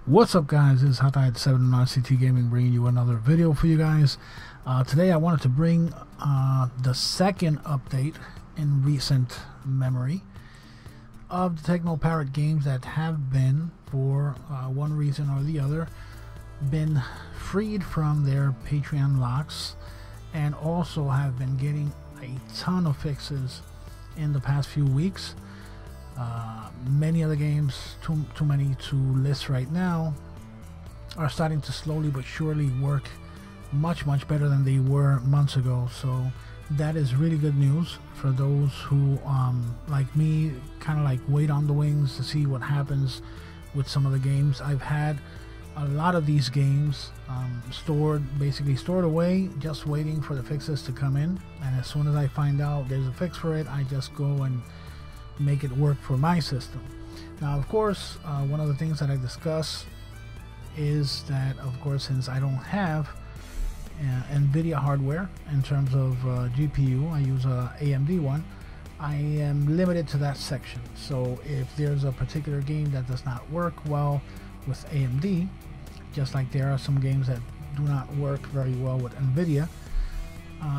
What's up, guys? This is Untitled Chapter on RCT Gaming, bringing you another video for you guys. Today I wanted to bring the second update in recent memory of the Teknoparrot games that have been, for one reason or the other, been freed from their Patreon locks, and also have been getting a ton of fixes in the past few weeks. Many of the games, too many to list right now, are starting to slowly but surely work much better than they were months ago. So that is really good news for those who, like me, kind of like wait on the wings to see what happens with some of the games. I've had a lot of these games basically stored away, just waiting for the fixes to come in, and as soon as I find out there's a fix for it, I just go and make it work for my system. Now, of course, one of the things that I discuss is that, of course, since I don't have NVIDIA hardware in terms of GPU, I use a AMD one, I am limited to that section. So if there's a particular game that does not work well with AMD, just like there are some games that do not work very well with NVIDIA,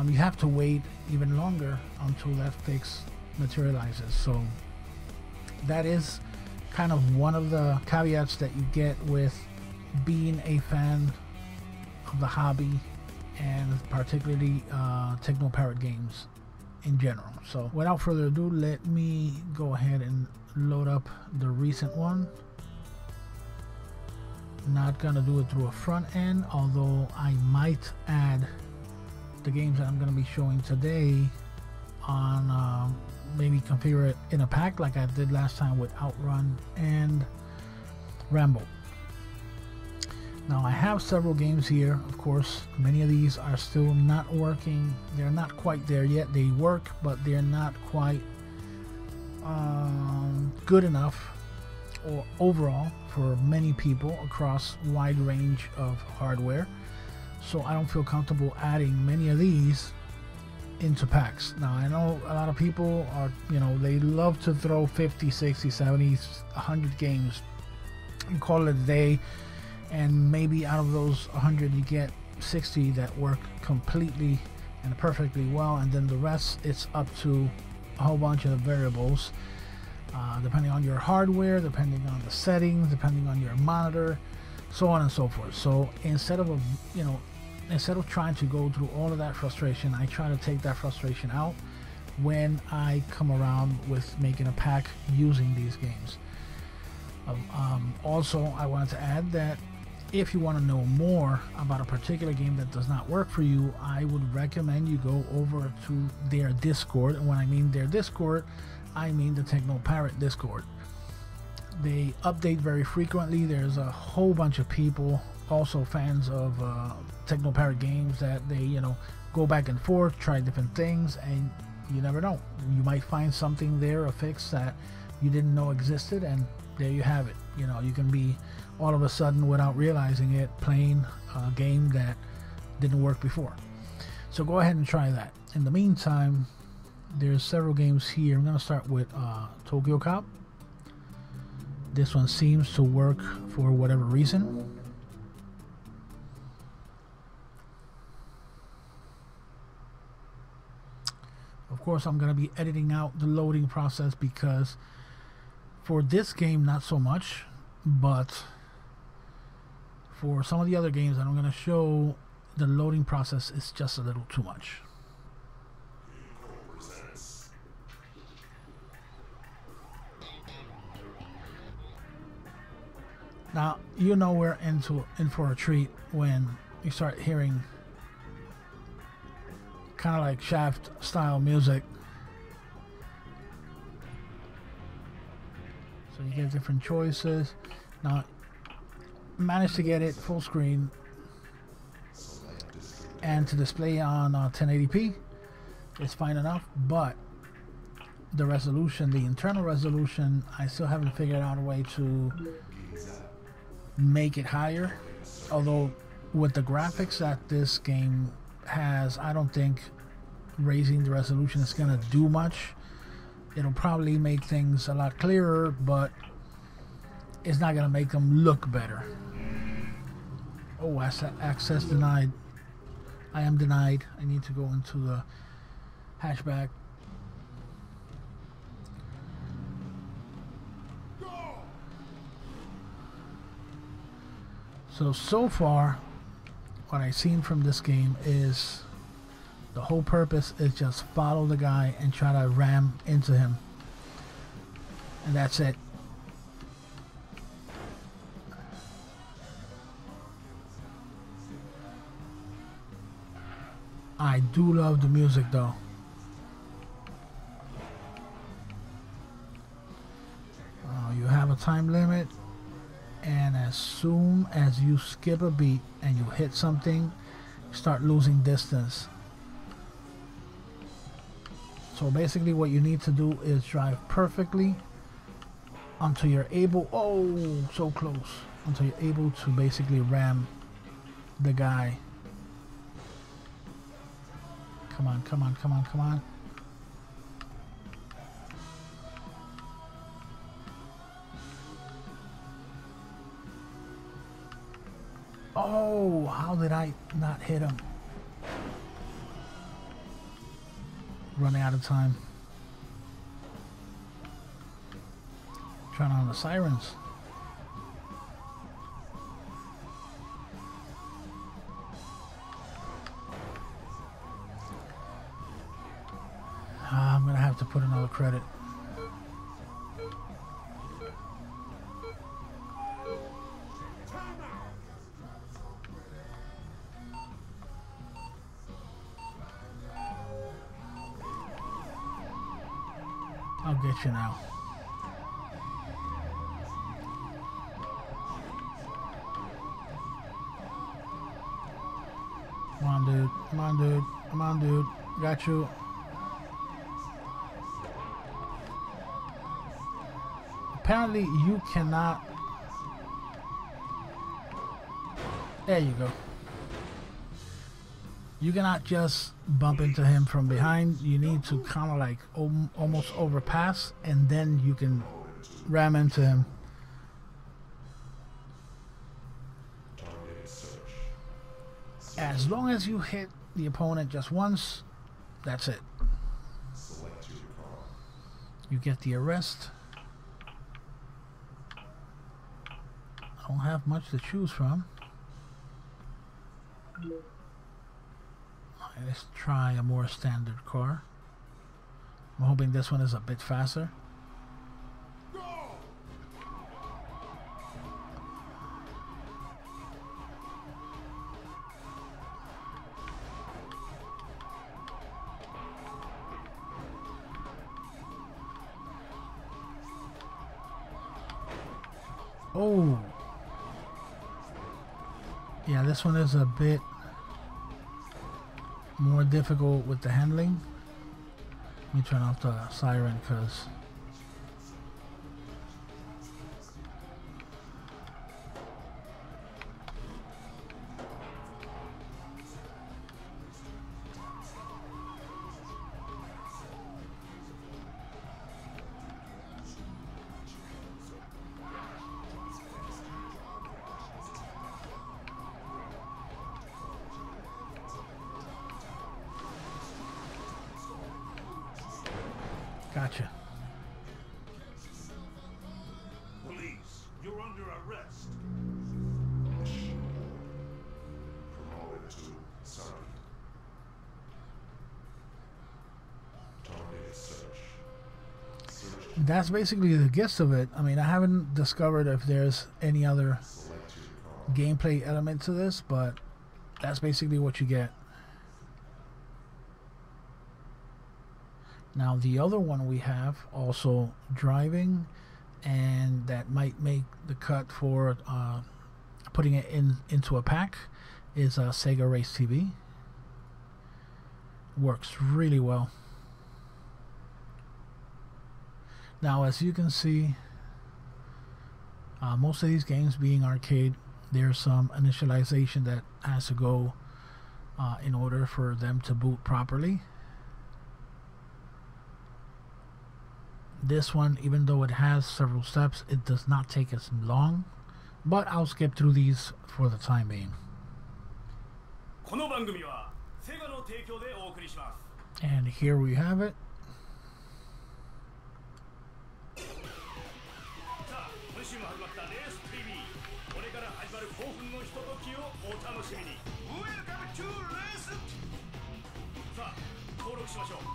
you have to wait even longer until that fix materializes. So that is kind of one of the caveats that you get with being a fan of the hobby, and particularly Teknoparrot games in general. So without further ado, let me go ahead and load up the recent one. Not gonna do it through a front end, although I might add the games that I'm gonna be showing today on maybe configure it in a pack like I did last time with Outrun and Rambo. Now, I have several games here. Of course, many of these are still not working. They're not quite there yet. They work, but they're not quite good enough or overall for many people across a wide range of hardware. So I don't feel comfortable adding many of these into packs. Now, I know a lot of people are, they love to throw 50, 60, 70, 100 games and call it a day, and maybe out of those 100 you get 60 that work completely and perfectly well, and then the rest, it's up to a whole bunch of variables, depending on your hardware, depending on the settings, depending on your monitor, so on and so forth. So instead of trying to go through all of that frustration, I try to take that frustration out when I come around with making a pack using these games. Also, I wanted to add that if you want to know more about a particular game that does not work for you, I would recommend you go over to their Discord. And when I mean their Discord, I mean the Teknoparrot Discord. They update very frequently. There's a whole bunch of people, also fans of Teknoparrot games, that they go back and forth, try different things, and you never know, you might find something there, a fix that you didn't know existed, and there you have it. You can be all of a sudden, without realizing it, playing a game that didn't work before. So go ahead and try that. In the meantime, there's several games here. I'm going to start with Tokyo Cop. This one seems to work for whatever reason. Of course, I'm going to be editing out the loading process, because for this game, not so much, but for some of the other games that I'm going to show, the loading process is just a little too much. Now, we're in for a treat when you start hearing kind of like Shaft style music. So you get different choices. Now, managed to get it full screen and to display on 1080p. It's fine enough, but the resolution, the internal resolution, I still haven't figured out a way to make it higher. Although with the graphics that this game has, I don't think raising the resolution is gonna do much. It'll probably make things a lot clearer, but it's not gonna make them look better. Oh, access denied. I am denied. I need to go into the hatchback. So far, what I've seen from this game is the whole purpose is just follow the guy and try to ram into him. And that's it. I do love the music though. You have a time limit, and as soon as you skip a beat and you hit something, you start losing distance. So basically what you need to do is drive perfectly until you're able, oh, so close, until you're able to basically ram the guy. Come on, come on, come on, come on. Oh, how did I not hit him? Running out of time. Turn on the sirens. I'm gonna have to put another credit. I'll get you now. Come on, dude. Come on, dude. Come on, dude. Got you. Apparently, you cannot. There you go. You cannot just bump into him from behind. You need to kind of like almost overpass, and then you can ram into him. As long as you hit the opponent just once, that's it. You get the arrest. I don't have much to choose from. Let's try a more standard car. I'm hoping this one is a bit faster. Oh! Yeah, this one is a bit more difficult with the handling. Let me turn off the siren because gotcha. Police, you're under arrest. Promoted to Sergeant. Targeted search. That's basically the gist of it. I mean, I haven't discovered if there's any other gameplay element to this, but that's basically what you get. Now the other one we have, also driving, and that might make the cut for putting it into a pack, is Sega Race TV. Works really well. Now as you can see, most of these games being arcade, there's some initialization that has to go in order for them to boot properly. This one, even though it has several steps, it does not take as long, but I'll skip through these for the time being. And here we have it.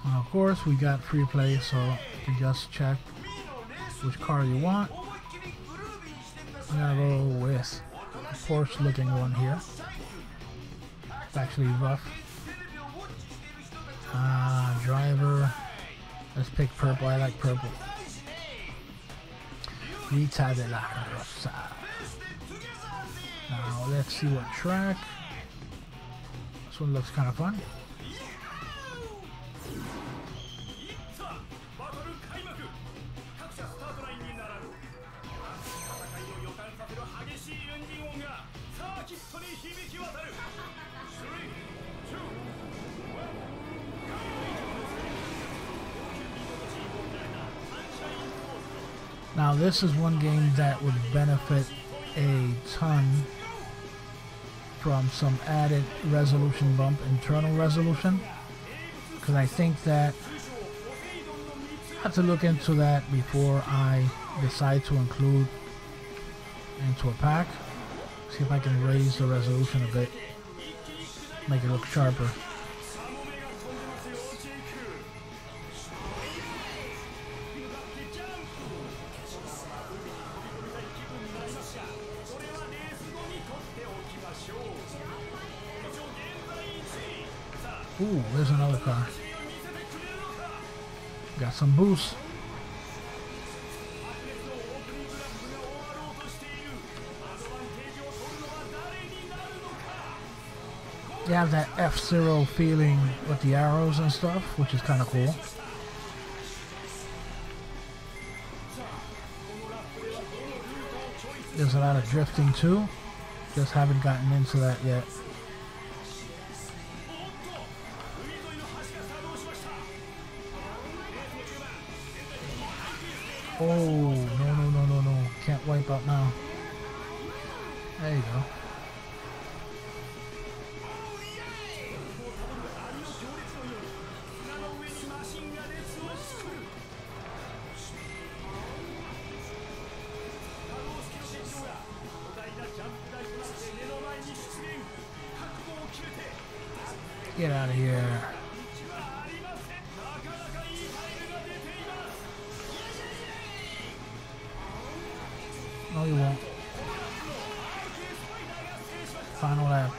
Of course, we got free play, so you just check which car you want. I'm gonna go with a Porsche looking one here. It's actually rough. Driver. Let's pick purple. I like purple. Rita de la Rosa. Now let's see what track. This one looks kind of fun. Now this is one game that would benefit a ton from some added resolution bump, internal resolution, because I think that I have to look into that before I decide to include into a pack. See if I can raise the resolution a bit, make it look sharper. Ooh, there's another car. Got some boost. You have that F-Zero feeling with the arrows and stuff, which is kind of cool. There's a lot of drifting too. Just haven't gotten into that yet. Oh, no. Can't wipe out now. There you go. Get out of here. No, you won't. Final lap.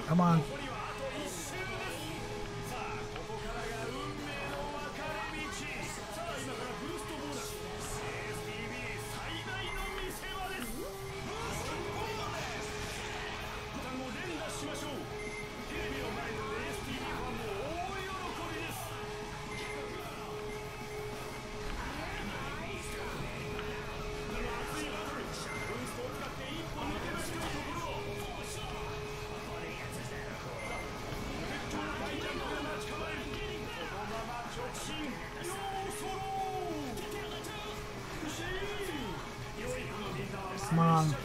Come on.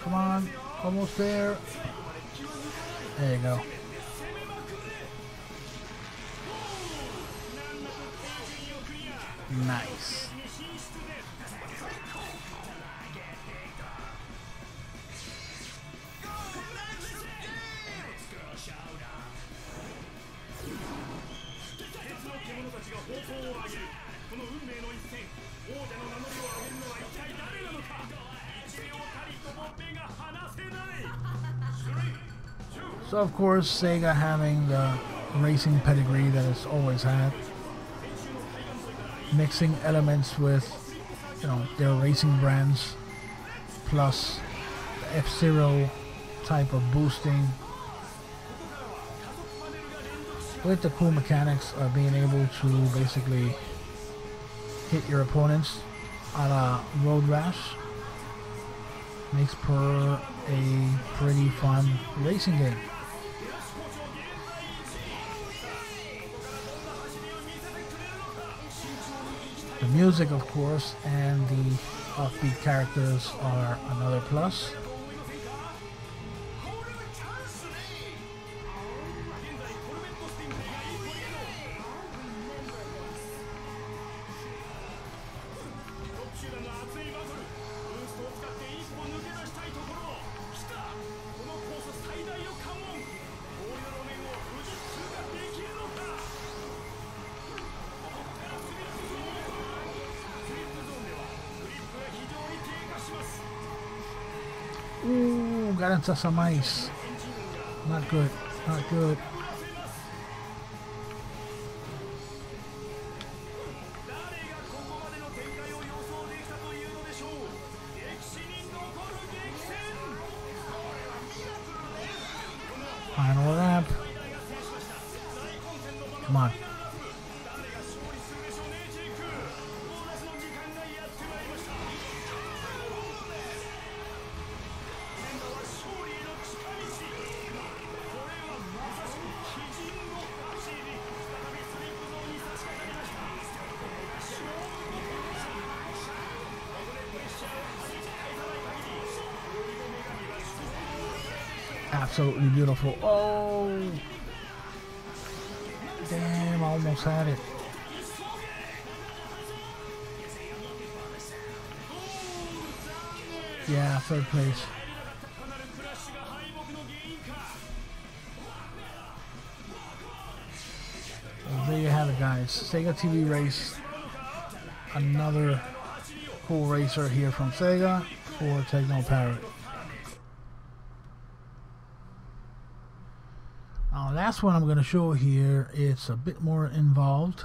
Come on, almost there. There you go. Nice. So of course, Sega having the racing pedigree that it's always had, mixing elements with, you know, their racing brands, plus the F-Zero type of boosting, with the cool mechanics of being able to basically hit your opponents on a road rash, makes for a pretty fun racing game. The music, of course, and the offbeat characters are another plus. Ooh, got into some ice. Not good, not good. Final lap. Come on. Absolutely beautiful. Oh, damn, I almost had it. Yeah, third place. Well, there you have it, guys. Sega TV Race. Another cool racer here from Sega for Teknoparrot. Last one I'm going to show here, it's a bit more involved.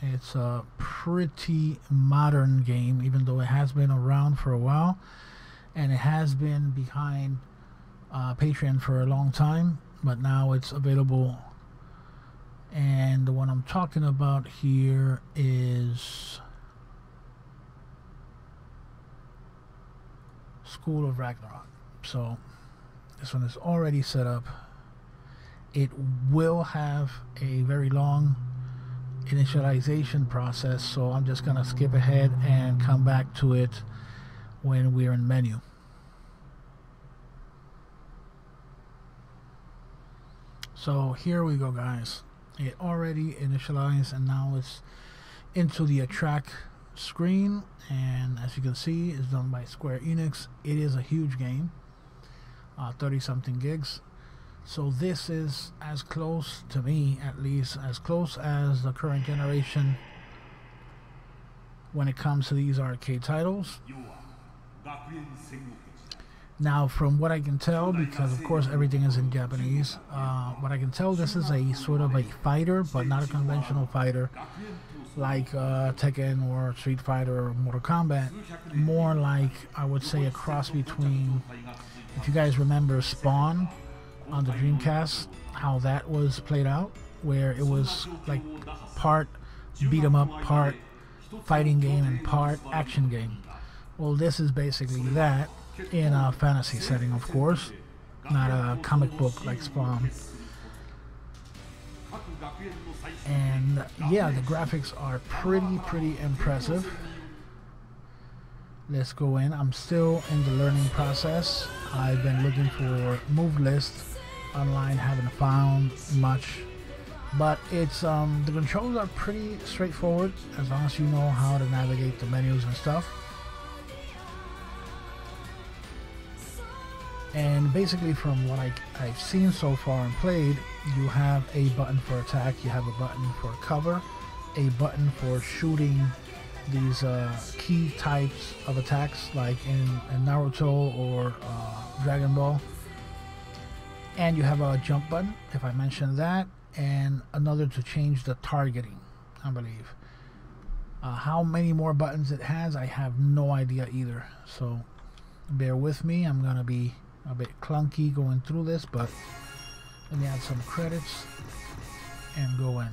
It's a pretty modern game, even though it has been around for a while, and it has been behind Patreon for a long time, but now it's available. And the one I'm talking about here is School of Ragnarok. So this one is already set up. It will have a very long initialization process, so I'm just gonna skip ahead and come back to it when we're in menu. So here we go, guys. It already initialized, and now it's into the track screen, and as you can see, it's done by Square Enix. It is a huge game, 30 something gigs. So this is as close, to me at least, as close as the current generation when it comes to these arcade titles. Now, from what I can tell, because of course everything is in Japanese, what I can tell, this is a sort of a fighter, but not a conventional fighter like Tekken or Street Fighter or Mortal Kombat. More like, I would say, a cross between, if you guys remember Spawn on the Dreamcast, how that was played out, where it was like part beat 'em up, part fighting game, and part action game. Well, this is basically that in a fantasy setting, of course, not a comic book like Spawn. And yeah, the graphics are pretty impressive. Let's go in. I'm still in the learning process. I've been looking for move lists online, haven't found much, but it's the controls are pretty straightforward as long as you know how to navigate the menus and stuff. And basically, from what I've seen so far and played, you have a button for attack, you have a button for cover, a button for shooting these key types of attacks like in Naruto or Dragon Ball. And you have a jump button, if I mentioned that, and another to change the targeting, I believe. How many more buttons it has, I have no idea either. So bear with me, I'm gonna be a bit clunky going through this, but let me add some credits and go in.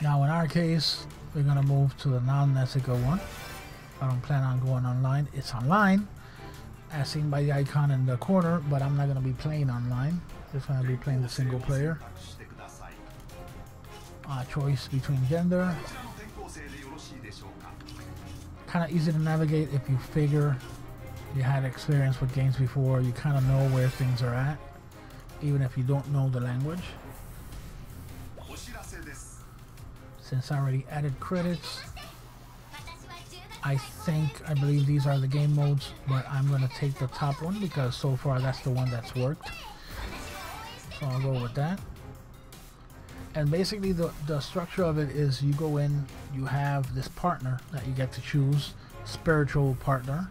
Now in our case, we're gonna move to the non-Nessica one. I don't plan on going online. It's online, as seen by the icon in the corner, but I'm not going to be playing online. Just going to be playing the single player. choice between gender. Kind of easy to navigate if you figure you had experience with games before. You kind of know where things are at, even if you don't know the language. Since I already added credits, I believe these are the game modes, but I'm going to take the top one because so far that's the one that's worked. So I'll go with that. And basically the structure of it is you go in, you have this partner that you get to choose, spiritual partner,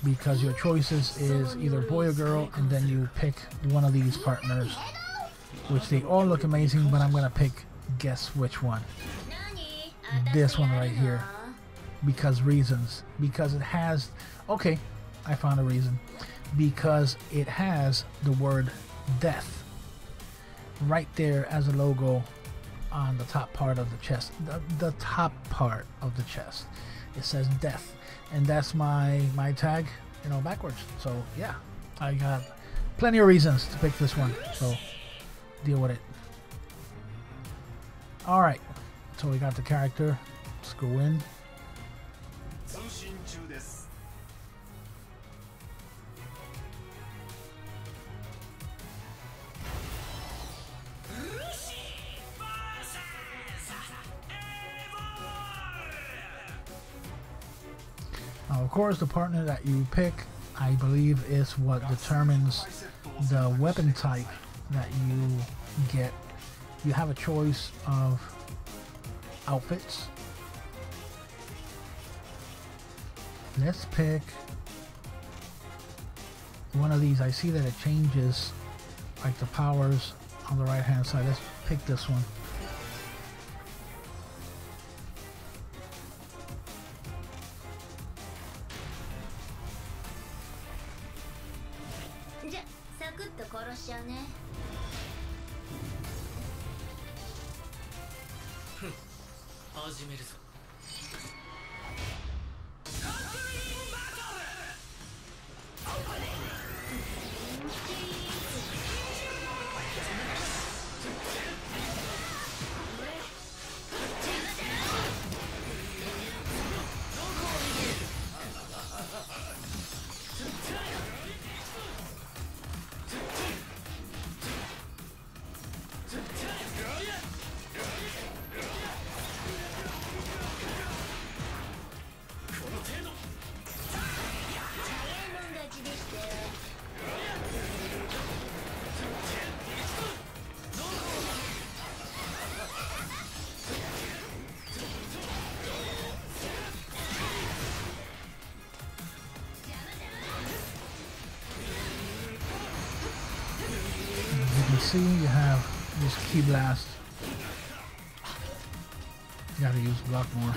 because your choices is either boy or girl, and then you pick one of these partners, which they all look amazing, but I'm going to pick, guess which one? This one right here. Because reasons. Because it has, okay, I found a reason. Because it has the word death right there as a logo on the top part of the chest. The top part of the chest. It says death. And that's my tag, you know, backwards. So yeah, I got plenty of reasons to pick this one. So deal with it. Alright, so we got the character. Let's go in. Now, of course, the partner that you pick, I believe, is what determines the weapon type that you get. You have a choice of outfits. Let's pick one of these. I see that it changes, like the powers on the right hand side. Let's pick this one. See, you have this key blast. You gotta use block more.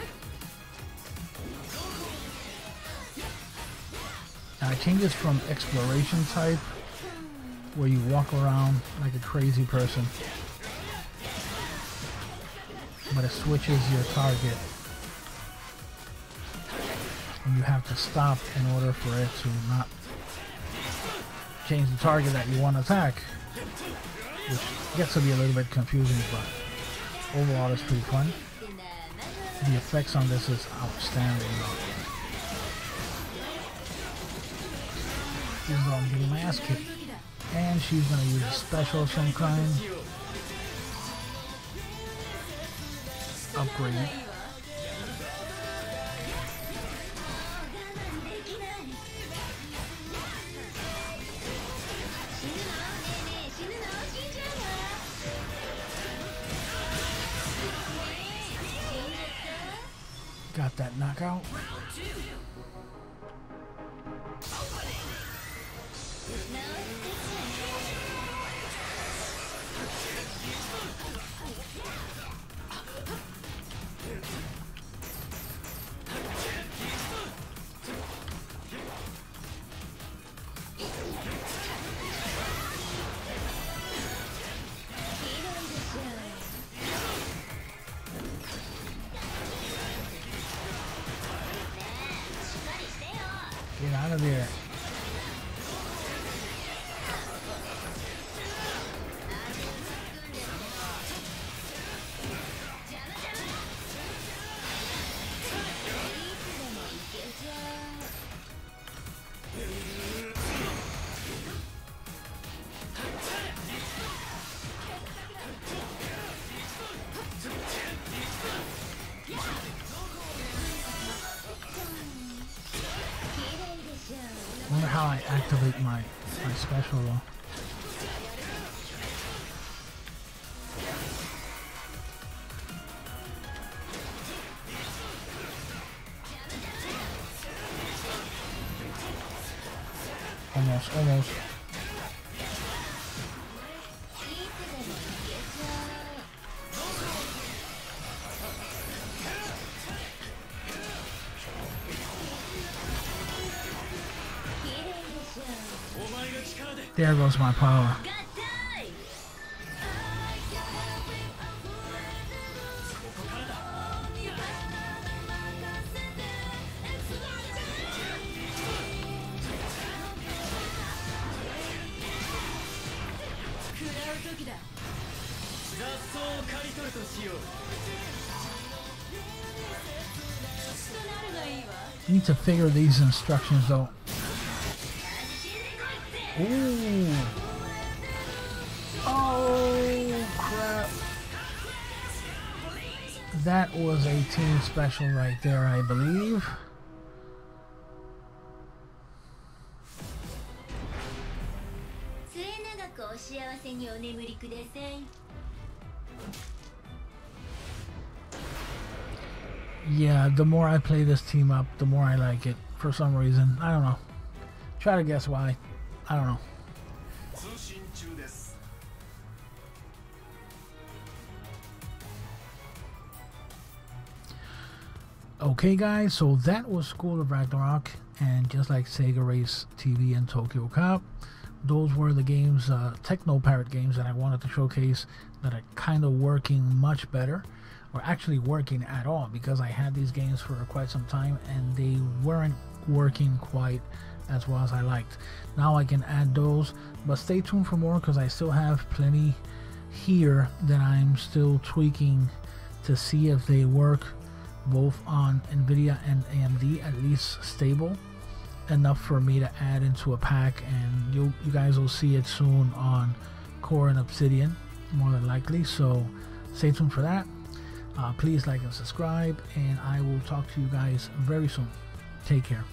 Now it changes from exploration type, where you walk around like a crazy person, but it switches your target, and you have to stop in order for it to not change the target that you want to attack. Which gets to be a little bit confusing, but overall it's pretty fun. The effects on this is outstanding. Even though I'm getting my ass kicked. And she's gonna use a special of some kind. Upgrade. Got that knockout. how I activate my special though. Almost. There goes my power. Need to figure these instructions though. Ooh. Oh crap. That was a team special right there, I believe. Yeah, the more I play this team up, the more I like it. For some reason, I don't know. Try to guess why. I don't know. Okay guys, so that was School of Ragnarok, and just like Sega Race TV and Tokyo Cop, those were the games, Teknoparrot games that I wanted to showcase that are kind of working much better, or actually working at all, because I had these games for quite some time and they weren't working quite as well as I liked. Now I can add those, but stay tuned for more because I still have plenty here that I'm still tweaking to see if they work both on NVIDIA and AMD, at least stable enough for me to add into a pack, and you guys will see it soon on Core and Obsidian, more than likely, so stay tuned for that. Please like and subscribe, and I will talk to you guys very soon. Take care.